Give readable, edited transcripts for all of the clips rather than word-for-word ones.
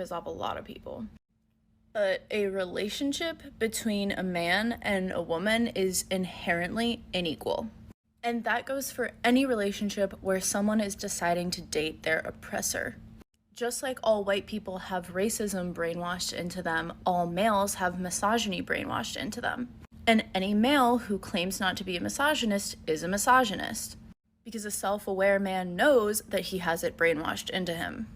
piss off a lot of people. But a relationship between a man and a woman is inherently unequal. And that goes for any relationship where someone is deciding to date their oppressor. Just like all white people have racism brainwashed into them, all males have misogyny brainwashed into them. And any male who claims not to be a misogynist is a misogynist, because a self-aware man knows that he has it brainwashed into him.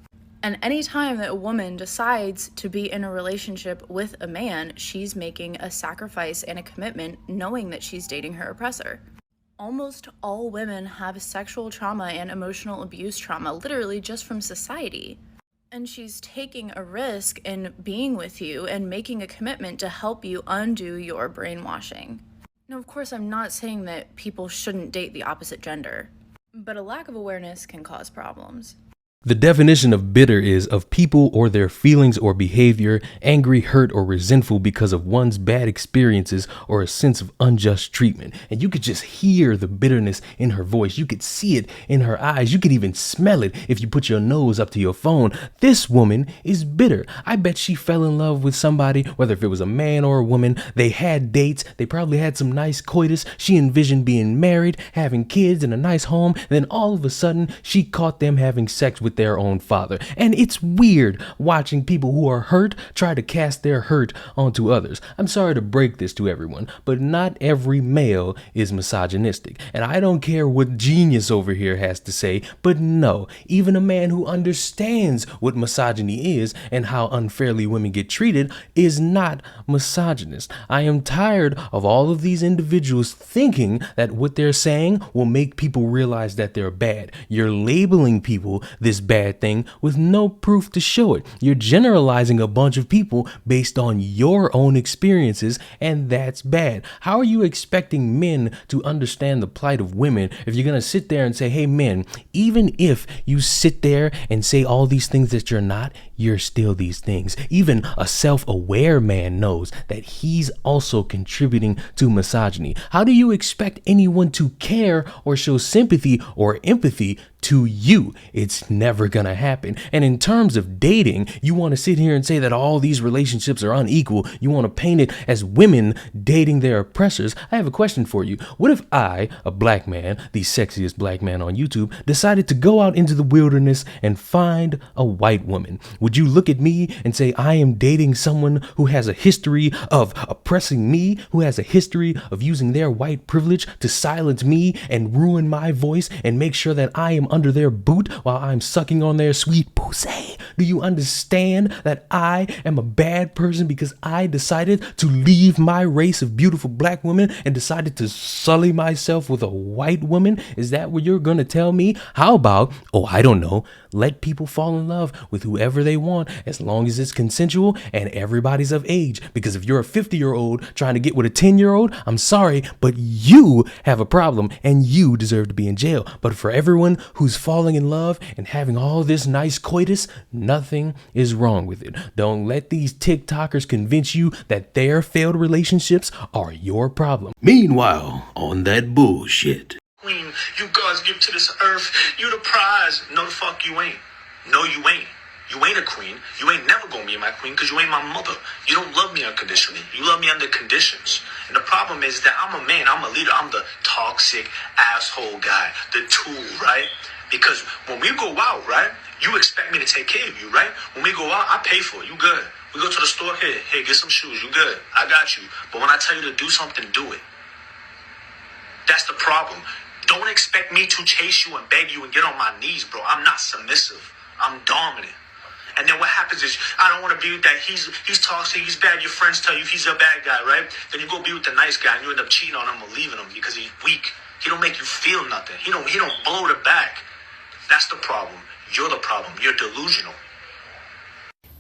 And any time that a woman decides to be in a relationship with a man, she's making a sacrifice and a commitment knowing that she's dating her oppressor. Almost all women have sexual trauma and emotional abuse trauma, literally just from society. And she's taking a risk in being with you and making a commitment to help you undo your brainwashing. Now, of course, I'm not saying that people shouldn't date the opposite gender, but a lack of awareness can cause problems. The definition of bitter is of people or their feelings or behavior, angry, hurt, or resentful because of one's bad experiences or a sense of unjust treatment. And you could just hear the bitterness in her voice. You could see it in her eyes. You could even smell it if you put your nose up to your phone. This woman is bitter. I bet she fell in love with somebody, whether if it was a man or a woman. They had dates. They probably had some nice coitus. She envisioned being married, having kids in a nice home. And then all of a sudden, she caught them having sex with their own father. And it's weird watching people who are hurt try to cast their hurt onto others. I'm sorry to break this to everyone, but not every male is misogynistic. And I don't care what genius over here has to say, but no, even a man who understands what misogyny is and how unfairly women get treated is not misogynist. I am tired of all of these individuals thinking that what they're saying will make people realize that they're bad. You're labeling people this bad thing with no proof to show it. You're generalizing a bunch of people based on your own experiences, and that's bad. How are you expecting men to understand the plight of women if you're going to sit there and say, hey, men, even if you sit there and say all these things that you're not, you're still these things. Even a self-aware man knows that he's also contributing to misogyny. How do you expect anyone to care or show sympathy or empathy to you? It's never gonna happen. And in terms of dating, you want to sit here and say that all these relationships are unequal. You want to paint it as women dating their oppressors. I have a question for you. What if I, a black man, the sexiest black man on YouTube, decided to go out into the wilderness and find a white woman? Would you look at me and say I am dating someone who has a history of oppressing me, who has a history of using their white privilege to silence me and ruin my voice and make sure that I am under their boot while I'm sucking on their sweet pussy? Do you understand that I am a bad person because I decided to leave my race of beautiful black women and decided to sully myself with a white woman? Is that what you're gonna tell me? How about, oh, I don't know, let people fall in love with whoever they want as long as it's consensual and everybody's of age? Because if you're a 50-year-old trying to get with a 10-year-old, I'm sorry, but you have a problem and you deserve to be in jail. But for everyone who's falling in love and having all this nice coitus, nothing is wrong with it. Don't let these TikTokers convince you that their failed relationships are your problem. Meanwhile, on that bullshit. Queen, you gods give to this earth. You the prize. No, the fuck you ain't. No, you ain't. You ain't a queen. You ain't never gonna be my queen because you ain't my mother. You don't love me unconditionally. You love me under conditions. And the problem is that I'm a man. I'm a leader. I'm the toxic asshole guy. The tool, right? Because when we go out, right, you expect me to take care of you, right? When we go out, I pay for it. You good. We go to the store. Hey, get some shoes. You good. I got you. But when I tell you to do something, do it. That's the problem. Don't expect me to chase you and beg you and get on my knees, bro. I'm not submissive. I'm dominant. And then what happens is, I don't want to be with that. He's toxic, he's bad. Your friends tell you he's a bad guy, right? Then you go be with the nice guy and you end up cheating on him or leaving him because he's weak. He don't make you feel nothing. He don't blow the back. That's the problem. You're the problem. You're delusional.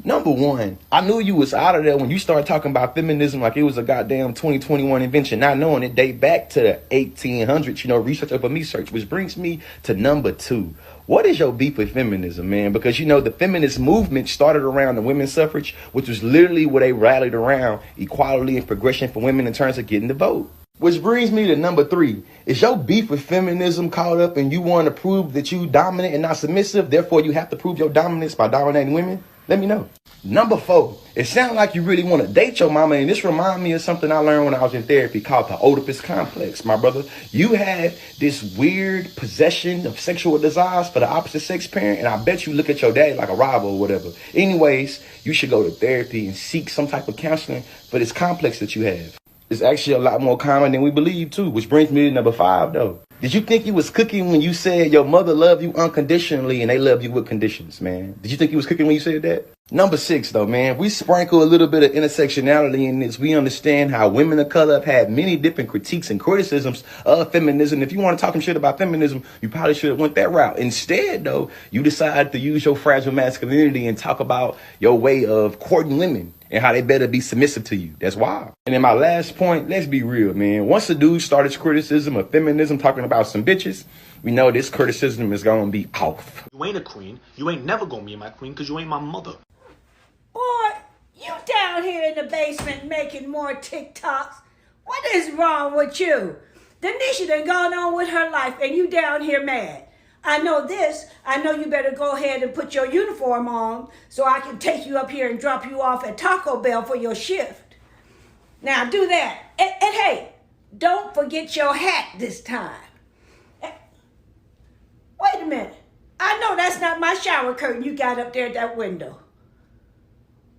Number one, I knew you was out of there when you started talking about feminism like it was a goddamn 2021 invention, not knowing it date back to the 1800s, research over me search, which brings me to number two. What is your beef with feminism, man? Because, the feminist movement started around the women's suffrage, which was literally where they rallied around equality and progression for women in terms of getting the vote. Which brings me to number three. Is your beef with feminism caught up and you want to prove that you dominant and not submissive? Therefore, you have to prove your dominance by dominating women? Let me know. Number 4, it sounds like you really want to date your mama, and this reminds me of something I learned when I was in therapy called the Oedipus complex, my brother. You have this weird possession of sexual desires for the opposite sex parent, and I bet you look at your dad like a rival or whatever. Anyways, you should go to therapy and seek some type of counseling for this complex that you have. It's actually a lot more common than we believe, too, which brings me to number 5, though. Did you think you was cooking when you said your mother loved you unconditionally and they love you with conditions, man? Did you think you was cooking when you said that? Number 6, though, man, we sprinkle a little bit of intersectionality in this. We understand how women of color have had many different critiques and criticisms of feminism. If you want to talk some shit about feminism, you probably should have went that route. Instead, though, you decided to use your fragile masculinity and talk about your way of courting women and how they better be submissive to you. That's wild. And in my last point, let's be real, man. Once a dude started his criticism of feminism, talking about some bitches, we know this criticism is going to be off. You ain't a queen. You ain't never gonna be my queen because you ain't my mother. Boy, you down here in the basement making more TikToks. What is wrong with you? Denisha done gone on with her life and you down here mad. I know this. I know you better go ahead and put your uniform on so I can take you up here and drop you off at Taco Bell for your shift. Now do that. And hey, don't forget your hat this time. Wait a minute. I know that's not my shower curtain you got up there at that window.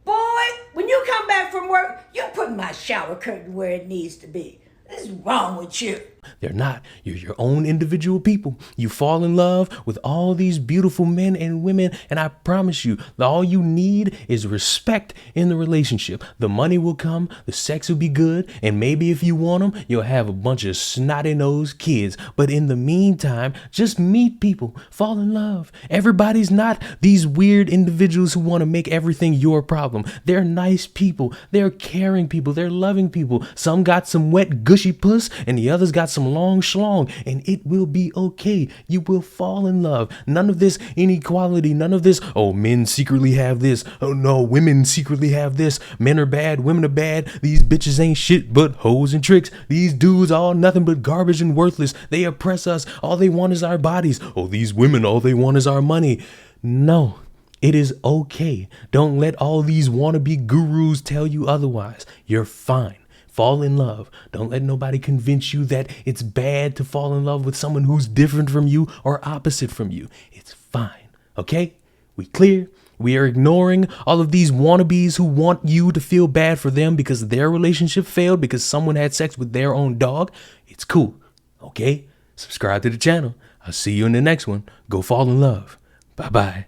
Boy, when you come back from work, you put my shower curtain where it needs to be. What is wrong with you? They're not. You're your own individual people. You fall in love with all these beautiful men and women, and I promise you, all you need is respect in the relationship. The money will come, the sex will be good, and maybe if you want them, you'll have a bunch of snotty-nosed kids. But in the meantime, just meet people, fall in love. Everybody's not these weird individuals who want to make everything your problem. They're nice people. They're caring people. They're loving people. Some got some wet, gushy puss, and the others got some long schlong, and it will be okay. You will fall in love. None of this inequality, none of this, oh, men secretly have this. Oh no, women secretly have this. Men are bad, women are bad. These bitches ain't shit but hoes and tricks. These dudes all nothing but garbage and worthless. They oppress us. All they want is our bodies. Oh, these women, all they want is our money. No. It is okay. Don't let all these wannabe gurus tell you otherwise. You're fine. Fall in love. Don't let nobody convince you that it's bad to fall in love with someone who's different from you or opposite from you. It's fine. Okay? We clear? We are ignoring all of these wannabes who want you to feel bad for them because their relationship failed because someone had sex with their own dog. It's cool. Okay? Subscribe to the channel. I'll see you in the next one. Go fall in love. Bye-bye.